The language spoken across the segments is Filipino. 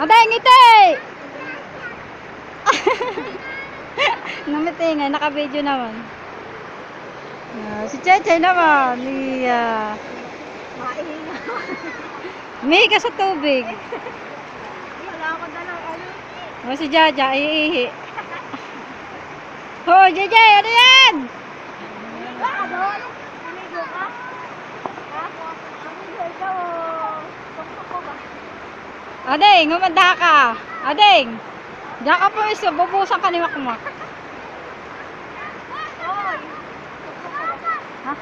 Aday, ngiti! Ngumiti nga, naka-video naman. Si Chay naman. May ka sa tubig. Wala ako dalang ano. Si Jaja, iihi. Oh, JJ, ano yan? Ano? Amigo ka? Ha? Amigo, ikaw. Tuktok ko ba? Adeng, umanda ka. Adeng. Diyan ka po iso, bubusan ka ni Makmak. Oy! Tuktok ko ba? Ha?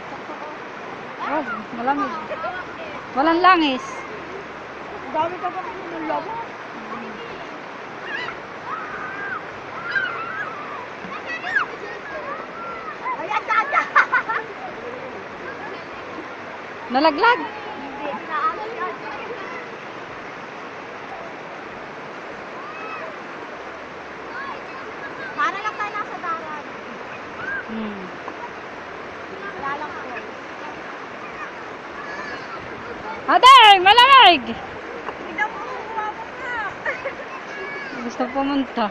Oh, malamig. Walang langis. Ang dami ka ba ng labo? Ayan, Jaja! Nalaglag. Hindi, inaangat ka. Para lang tayo nasa darat. Wala lang po. Adeng, malamig. Tignan mo, umabot na. Gusto pumunta.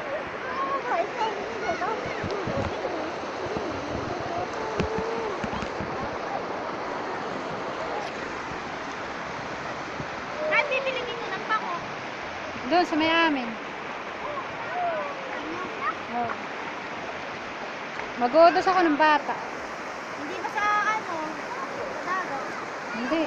Saan bibili dito ng pako? Doon sa may amin. Oh. Mag-uutos ako ng bata. Hindi ba sa ano? Sa dagat? Hindi.